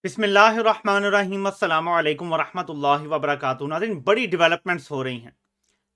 बिस्मिल्लाहिर्रहमानिर्रहीम अस्सलामु अलैकुम वरहमतुल्लाहि वबरकातुहू। नाज़रीन, बड़ी डेवलपमेंट्स हो रही हैं।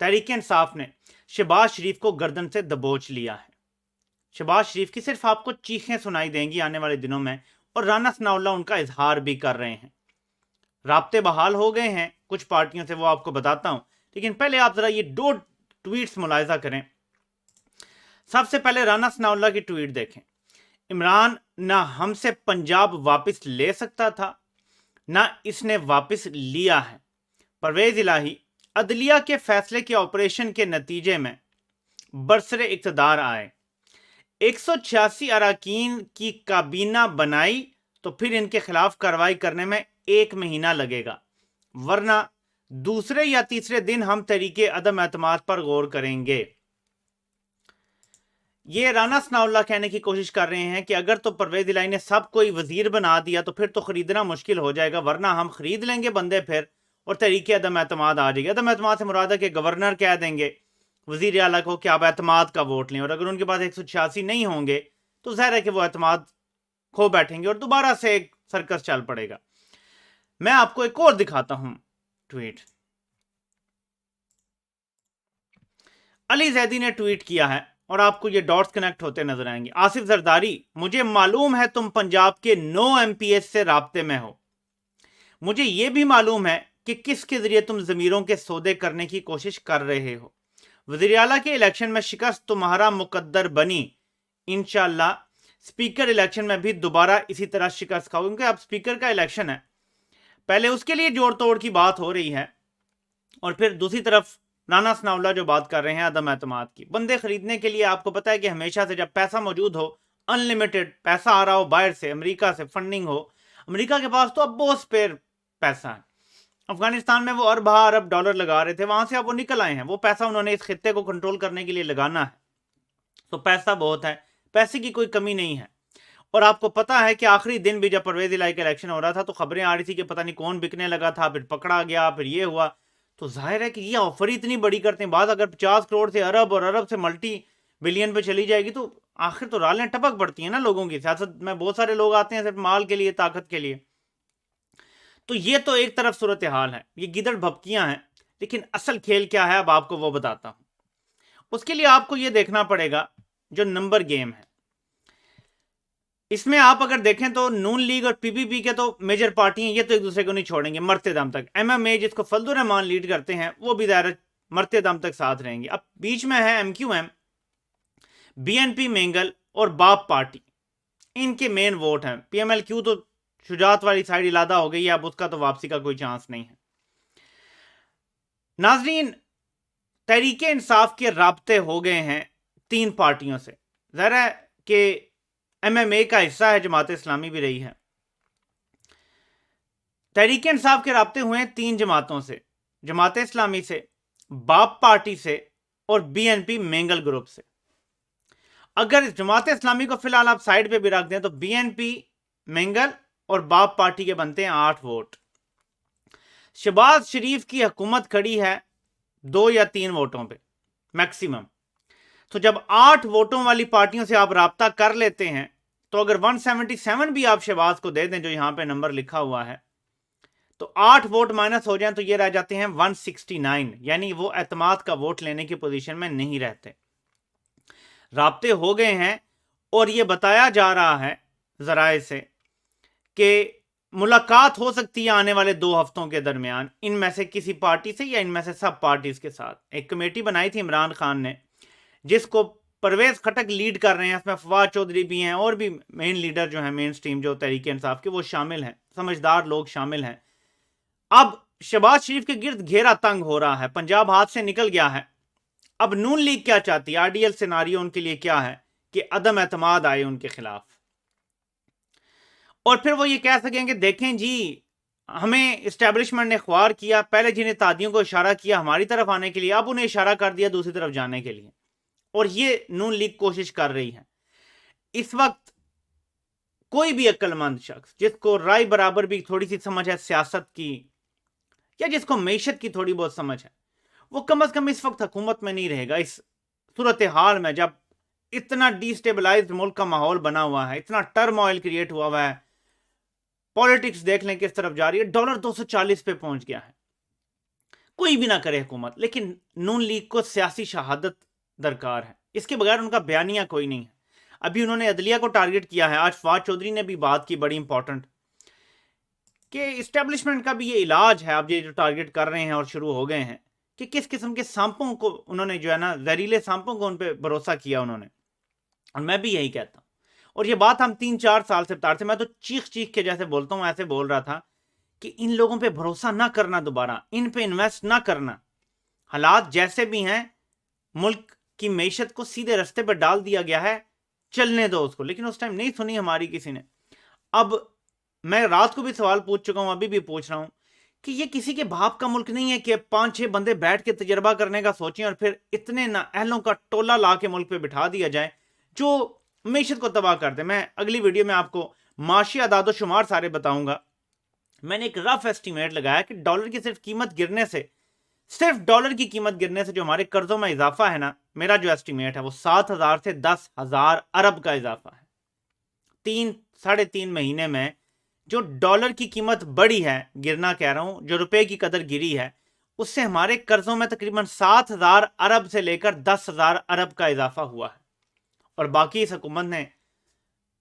तहरीक इंसाफ ने शहबाज शरीफ को गर्दन से दबोच लिया है। शहबाज शरीफ की सिर्फ आपको चीखें सुनाई देंगी आने वाले दिनों में, और राना सनाउल्लाह उनका इजहार भी कर रहे हैं। राब्ते बहाल हो गए हैं कुछ पार्टियों से, वो आपको बताता हूं, लेकिन पहले आप जरा ये दो ट्वीट्स मुलाहिजा करें। सबसे पहले राना सनाउल्लाह की ट्वीट देखें। इमरान ना हमसे पंजाब वापस ले सकता था, ना इसने वापस लिया है। परवेज इलाही अदलिया के फैसले के ऑपरेशन के नतीजे में बरसरे इक़्तिदार आए, 186 अरकान की काबीना बनाई, तो फिर इनके खिलाफ कार्रवाई करने में 1 महीना लगेगा, वरना दूसरे या तीसरे दिन हम तरीके अदम एतमाद पर गौर करेंगे। ये राना सनाउल्लाह कहने की कोशिश कर रहे हैं कि अगर तो परवेज इलाही ने सब कोई वजीर बना दिया तो फिर तो खरीदना मुश्किल हो जाएगा, वरना हम खरीद लेंगे बंदे फिर, और तरीके अदम एतमाद आ जाएगी। अदम एतमाद से मुराद है कि गवर्नर कह देंगे वजीर आला को कि आप एतमाद का वोट लें, और अगर उनके पास 186 नहीं होंगे तो जाहिर है कि वो एतमाद खो बैठेंगे और दोबारा से एक सर्कस चल पड़ेगा। मैं आपको एक और दिखाता हूं ट्वीट। अली जैदी ने ट्वीट किया है और आपको ये डॉट्स कनेक्ट होते नजर आएंगे। आसिफ जरदारी, मुझे मालूम है तुम पंजाब के 9 MPs से राब्ते में हो। मुझे यह भी मालूम है कि किसके जरिए तुम जमीरों के सौदे करने की कोशिश कर रहे हो। वज़ीर आला के इलेक्शन में शिकस्त तुम्हारा मुकद्दर बनी, इंशाल्लाह स्पीकर इलेक्शन में भी दोबारा इसी तरह शिकस्त खाओ, क्योंकि अब स्पीकर का इलेक्शन है। पहले उसके लिए जोड़ तोड़ की बात हो रही है, और फिर दूसरी तरफ राना सनाउल्लाह जो बात कर रहे हैं अदम एतमाद की। बंदे खरीदने के लिए आपको पता है कि हमेशा से जब पैसा मौजूद हो, अनलिमिटेड पैसा आ रहा हो बाहर से, अमेरिका से फंडिंग हो, अमेरिका के पास तो अब बहुत स्पेयर पैसा है। अफगानिस्तान में वो अरब डॉलर लगा रहे थे, वहां से अब वो निकल आए हैं। वो पैसा उन्होंने इस खित्ते को कंट्रोल करने के लिए लगाना है, तो पैसा बहुत है, पैसे की कोई कमी नहीं है। और आपको पता है कि आखिरी दिन भी जब परवेज इलाही का इलेक्शन हो रहा था तो खबरें आ रही थी कि पता नहीं कौन बिकने लगा था, फिर पकड़ा गया, फिर ये हुआ। तो जाहिर है कि ये ऑफर ही इतनी बड़ी करते हैं। बात अगर 50 करोड़ से अरब और अरब से मल्टी बिलियन पे चली जाएगी तो आखिर तो रालें टपक पड़ती हैं ना लोगों की। सियासत में बहुत सारे लोग आते हैं सिर्फ माल के लिए, ताकत के लिए। तो ये तो एक तरफ सूरत हाल है, ये गिदड़ भपकियां हैं, लेकिन असल खेल क्या है अब आपको वो बताता हूं। उसके लिए आपको ये देखना पड़ेगा जो नंबर गेम है। इसमें आप अगर देखें तो नून लीग और पीपीपी के तो मेजर पार्टी हैं, ये तो एक दूसरे को नहीं छोड़ेंगे मरते दम तक। एमएमए जिसको फजलुर रहमान लीड करते हैं वो भी दायरा मरते दम तक साथ रहेंगे। अब बीच में है एमक्यूएम, बीएनपी मेंगल और बाप पार्टी, इनके मेन वोट हैं। पीएमएलक्यू तो शुजात वाली साइड इलादा हो गई है, अब उसका तो वापसी का कोई चांस नहीं है। नाजरीन, तहरीके इंसाफ के राब्ते हो गए हैं 3 पार्टियों से। ज़ाहिर है कि एमएमए का हिस्सा है, जमात इस्लामी भी रही है। तहरीके इंसाफ के राब्ते हुए हैं 3 जमातों से, जमात इस्लामी से, बाप पार्टी से और बीएनपी मेंगल ग्रुप से। अगर जमात इस्लामी को फिलहाल आप साइड पे भी रख दें तो बीएनपी मेंगल और बाप पार्टी के बनते हैं 8 वोट। शहबाज शरीफ की हुकूमत खड़ी है 2 या 3 वोटों पे मैक्सिमम। तो जब 8 वोटों वाली पार्टियों से आप राब्ता कर लेते हैं तो अगर 177 भी आप शहबाज को दे दें, जो यहां पे नंबर लिखा हुआ है, तो 8 वोट माइनस हो जाएं तो ये रह जाते हैं 169, यानी वो एतमाद का वोट लेने की पोजीशन में नहीं रहते। राब्ते हो गए हैं और ये बताया जा रहा है जराए से कि मुलाकात हो सकती है आने वाले 2 हफ्तों के दरमियान, इनमें से किसी पार्टी से या इनमें से सब पार्टीज के साथ। एक कमेटी बनाई थी इमरान खान ने, जिसको परवेज खटक लीड कर रहे हैं। इसमें फवाद चौधरी भी हैं और भी मेन लीडर जो हैं, मेन स्ट्रीम जो तहरीक इंसाफ के, वो शामिल हैं, समझदार लोग शामिल हैं। अब शहबाज शरीफ के गिर्द घेरा तंग हो रहा है, पंजाब हाथ से निकल गया है। अब नून लीग क्या चाहती है, आइडियल सिनारियो उनके लिए क्या है कि अदम एतमाद आए उनके खिलाफ, और फिर वो ये कह सकेंगे देखें जी हमें इस्टेब्लिशमेंट ने ख्वार किया, पहले जिन्हें तादियों को इशारा किया हमारी तरफ आने के लिए, अब उन्हें इशारा कर दिया दूसरी तरफ जाने के लिए। और ये नून लीग कोशिश कर रही है। इस वक्त कोई भी अक्लमंद शख्स जिसको राय बराबर भी थोड़ी सी समझ है सियासत की, या जिसको मैशत की थोड़ी बहुत समझ है, वो कम अज कम इस वक्त हुकूमत में नहीं रहेगा। इस सूरत हाल में जब इतना डिस्टेबलाइज्ड मुल्क का माहौल बना हुआ है, इतना टर्मोइल क्रिएट हुआ है, पॉलिटिक्स देख लें किस तरफ जा रही है, डॉलर 240 पे पहुंच गया है। कोई भी ना करे हुकूमत, लेकिन नून लीग को सियासी शहादत दरकार है, इसके बगैर उनका बयानिया कोई नहीं है। अभी उन्होंने अदलिया को टारगेट किया है, आज फवाद चौधरी ने भी बात की बड़ी इंपॉर्टेंट, कि इस्टेब्लिशमेंट का भी ये इलाज है। आप ये जो टारगेट कर रहे हैं और शुरू हो गए हैं कि किस किस्म के सांपों को उन्होंने जो है ना, जहरीले सांपों को उन पर भरोसा किया उन्होंने, और मैं भी यही कहता हूं। और ये बात हम 3-4 साल से बता रहे थे, मैं तो चीख चीख के जैसे बोलता हूं ऐसे बोल रहा था कि इन लोगों पे भरोसा ना करना, दोबारा इन पे इन्वेस्ट ना करना। हालात जैसे भी हैं, मुल्क की मैशत को सीधे रास्ते पर डाल दिया गया है, चलने दो उसको। लेकिन उस टाइम नहीं सुनी हमारी किसी ने। अब मैं रात को भी सवाल पूछ चुका हूं, अभी भी पूछ रहा हूं कि ये किसी के बाप का मुल्क नहीं है कि 5-6 बंदे बैठ के तजर्बा करने का सोचें और फिर इतने नाअहलों का टोला ला के मुल्क पे बिठा दिया जाए जो मैशत को तबाह कर दे। मैं अगली वीडियो में आपको माशी अदादो शुमार सारे बताऊंगा। मैंने एक रफ एस्टीमेट लगाया कि डॉलर की सिर्फ कीमत गिरने से, सिर्फ डॉलर की कीमत गिरने से जो हमारे कर्जों में इजाफा है ना, मेरा जो एस्टीमेट है वो 7,000 से 10,000 अरब का इजाफा है। 3-3.5 महीने में जो डॉलर की कीमत बढ़ी है, गिरना कह रहा हूं, जो रुपए की कदर गिरी है, उससे हमारे कर्जों में तकरीबन 7,000 अरब से लेकर 10,000 अरब का इजाफा हुआ है। और बाकी इस हुकूमत ने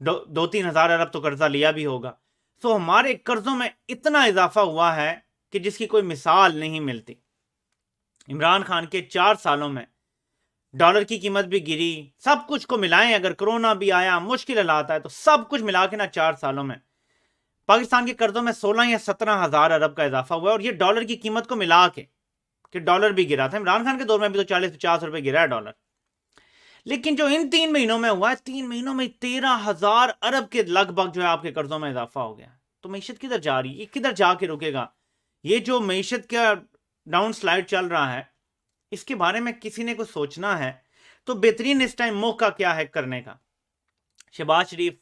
2-3 हज़ार अरब तो कर्जा लिया भी होगा। तो हमारे कर्जों में इतना इजाफा हुआ है कि जिसकी कोई मिसाल नहीं मिलती। इमरान खान के 4 सालों में डॉलर की कीमत भी गिरी, सब कुछ को मिलाएं, अगर कोरोना भी आया, मुश्किल हालात आए, तो सब कुछ मिला के ना 4 सालों में पाकिस्तान के कर्जों में 16 या 17 हज़ार अरब का इजाफा हुआ है। और ये डॉलर की कीमत को मिला के, कि डॉलर भी गिरा था, इमरान खान के दौर में भी तो 40-50 रुपए गिरा है डॉलर। लेकिन जो इन 3 महीनों में हुआ है, 3 महीनों में 13,000 अरब के लगभग जो है आपके कर्जों में इजाफा हो गया। तो मैशत किधर जा रही है, किधर जाके रुकेगा? ये जो मैशत का डाउन स्लाइड चल रहा है, इसके बारे में किसी ने कुछ सोचना है तो बेहतरीन इस टाइम मौका क्या है करने का। शहबाज शरीफ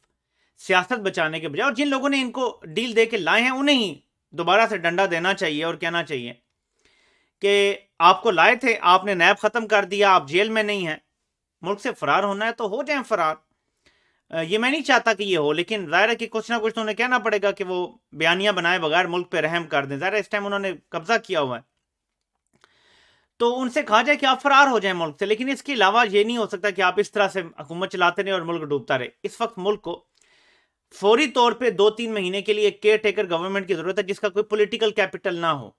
सियासत बचाने के बजाय, और जिन लोगों ने इनको डील दे के लाए हैं उन्हें ही दोबारा से डंडा देना चाहिए और कहना चाहिए कि आपको लाए थे, आपने नैब खत्म कर दिया, आप जेल में नहीं है, मुल्क से फरार होना है तो हो जाए फरार। ये मैं नहीं चाहता कि ये हो, लेकिन जाहिर है कि कुछ ना कुछ तो उन्हें कहना पड़ेगा कि वो बयानियां बनाए बगैर मुल्क पे रहम कर दें। जाहिर है इस टाइम उन्होंने कब्जा किया हुआ है, तो उनसे कहा जाए कि आप फरार हो जाएं मुल्क से। लेकिन इसके अलावा ये नहीं हो सकता कि आप इस तरह से हुकूमत चलाते रहे और मुल्क डूबता रहे। इस वक्त मुल्क को फौरी तौर पे 2-3 महीने के लिए केयर टेकर गवर्नमेंट की जरूरत है, जिसका कोई पॉलिटिकल कैपिटल ना हो,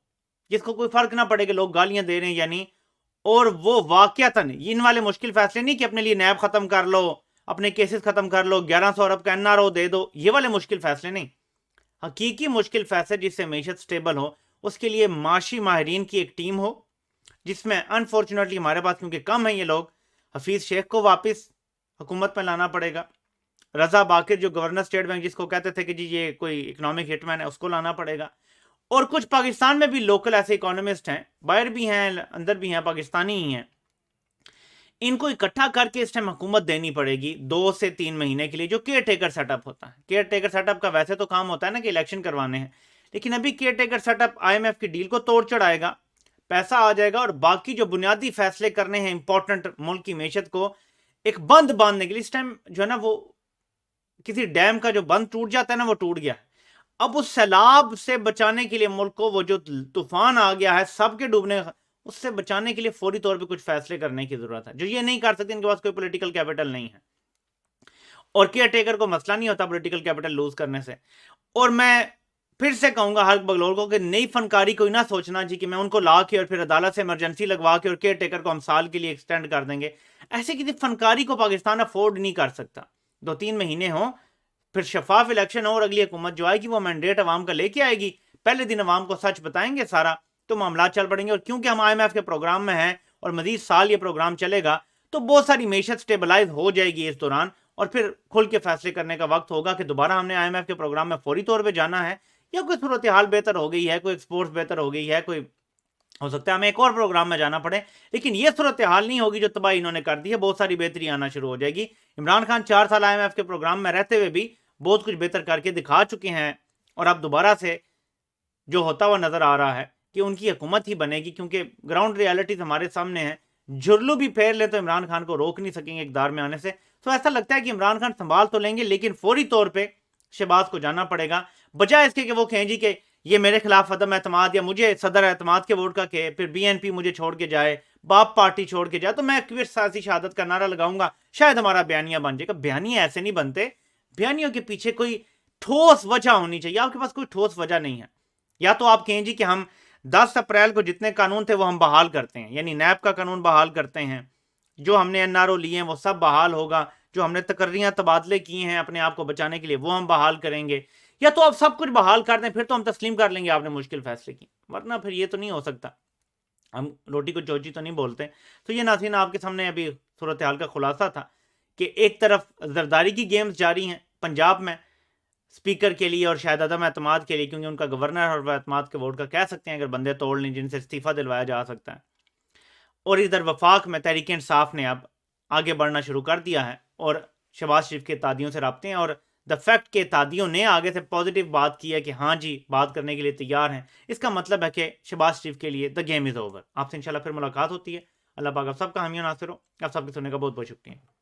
जिसको कोई फर्क ना पड़े कि लोग गालियां दे रहे हैं या नहीं। और वो वाकयातन इन वाले मुश्किल फैसले नहीं कि अपने लिए नैब खत्म कर लो, अपने केसेस खत्म कर लो, 1100 अरब का एनआरओ दे दो, ये वाले मुश्किल फैसले नहीं। हकीकी मुश्किल फैसले जिससे मैशत स्टेबल हो, उसके लिए माशी माहिरीन की एक टीम हो, जिसमें अनफॉर्चुनेटली हमारे पास क्योंकि कम है ये लोग, हफीज शेख को वापस हुकूमत में लाना पड़ेगा, रजा बाकिर जो गवर्नर स्टेट बैंक जिसको कहते थे कि जी ये कोई इकोनॉमिक हिटमैन है, उसको लाना पड़ेगा। और कुछ पाकिस्तान में भी लोकल ऐसे इकोनॉमिस्ट हैं, बाहर भी हैं, अंदर भी हैं, पाकिस्तानी ही हैं, इनको इकट्ठा करके इस टाइम हुकूमत देनी पड़ेगी 2 से 3 महीने के लिए, जो केयर टेकर सेटअप होता है। केयर टेकर सेटअप का वैसे तो काम होता है ना कि इलेक्शन करवाने हैं, लेकिन अभी केयर टेकर सेटअप IMF की डील को तोड़ चढ़ाएगा, पैसा आ जाएगा और बाकी जो बुनियादी फैसले करने हैं इंपॉर्टेंट मुल्क की मैशत को एक बंद बांधने के लिए, इस टाइम जो है ना वो किसी डैम का जो बंद टूट जाता है ना, वो टूट गया। अब उस सैलाब से बचाने के लिए मुल्क को, वो जो तूफान आ गया है सबके डूबने, उससे बचाने के लिए फौरी तौर पे कुछ फैसले करने की जरूरत है, जो ये नहीं कर सकते, इनके पास कोई पॉलिटिकल कैपिटल नहीं है। और केयर टेकर को मसला नहीं होता पॉलिटिकल कैपिटल लूज करने से। और मैं फिर से कहूंगा हर बगलोर को कि नई फनकारी कोई ना सोचना जी कि मैं उनको ला के और फिर अदालत से इमरजेंसी लगवा के और केयर टेकर को हम साल के लिए एक्सटेंड कर देंगे। ऐसे किसी फनकारी को पाकिस्तान अफोर्ड नहीं कर सकता। 2-3 महीने हो, फिर शफाफ इलेक्शन हो, और अगली हुकूमत जो आएगी वो मैंडेट अवाम का लेके आएगी, पहले दिन अवाम को सच बताएंगे सारा, तो मामला चल पड़ेंगे। और क्योंकि हम IMF के प्रोग्राम में हैं और मजीद साल ये प्रोग्राम चलेगा, तो बहुत सारी मैशत स्टेबलाइज हो जाएगी इस दौरान, और फिर खुल के फैसले करने का वक्त होगा कि दोबारा हमने IMF के प्रोग्राम में फौरी तौर पर जाना है, या कोई सूरत हाल बेहतर हो गई है, कोई एक्सपोर्ट्स बेहतर हो गई है, कोई हो सकता है हमें एक और प्रोग्राम में जाना पड़े। लेकिन ये सूरत हाल नहीं होगी जो तबाही इन्होंने कर दी है, बहुत सारी बेहतरी आना शुरू हो जाएगी। इमरान खान 4 साल IMF के प्रोग्राम में रहते हुए भी बहुत कुछ बेहतर करके दिखा चुके हैं, और अब दोबारा से जो होता हुआ नजर आ रहा है कि उनकी हुकूमत ही बनेगी, क्योंकि ग्राउंड रियलिटीज हमारे सामने है। जुर्लू भी फेर ले तो इमरान खान को रोक नहीं सकेंगे इक़्तिदार में आने से। तो ऐसा लगता है कि इमरान खान संभाल तो लेंगे, लेकिन फौरी तौर पर शहबाज को जाना पड़ेगा। बजाय इसके कि वो कहें जी कि ये मेरे खिलाफ अदम एतमाद या मुझे सदर एतमाद के वोट का कहे, फिर बीएनपी मुझे छोड़ के जाए, बाप पार्टी छोड़ के जाए, तो मैं फिर सियासी शहादत का नारा लगाऊंगा, शायद हमारा बयानिया बन जाएगा। बयानिया ऐसे नहीं बनते, बयानियों के पीछे कोई ठोस वजह होनी चाहिए। आपके पास कोई ठोस वजह नहीं है। या तो आप कहें जी कि हम 10 अप्रैल को जितने कानून थे वो हम बहाल करते हैं, यानी नैब का कानून बहाल करते हैं, जो हमने एनआरओ लिए हैं वो सब बहाल होगा, जो हमने तकर्रियां तबादले किए हैं अपने आप को बचाने के लिए वो हम बहाल करेंगे, या तो आप सब कुछ बहाल कर दें, फिर तो हम तस्लीम कर लेंगे आपने मुश्किल फैसले की, वरना फिर ये तो नहीं हो सकता। हम रोटी को चौची तो नहीं बोलते। तो ये नाज़रीन आपके सामने अभी सूरत हाल का खुलासा था कि एक तरफ जरदारी की गेम्स जारी हैं पंजाब में स्पीकर के लिए और शायद अदम एतमाद के लिए, क्योंकि उनका गवर्नर और एतमाद के वोट का कह सकते हैं अगर बंदे तोड़ लें जिनसे इस्तीफा दिलवाया जा सकता है। और इधर वफाक में तहरीक इंसाफ ने अब आगे बढ़ना शुरू कर दिया है और शहबाज शरीफ के तादियों से रबते हैं, और द फैक्ट के तादियों ने आगे से पॉजिटिव बात की है कि हाँ जी बात करने के लिए तैयार हैं। इसका मतलब है कि शहबाज शरीफ के लिए द गेम इज़ ओवर। आपसे इंशाल्लाह फिर मुलाकात होती है। अल्लाह पाक आप सबका हामी नासिर हो। आप सबके सुनने का बहुत बहुत शुक्रिया।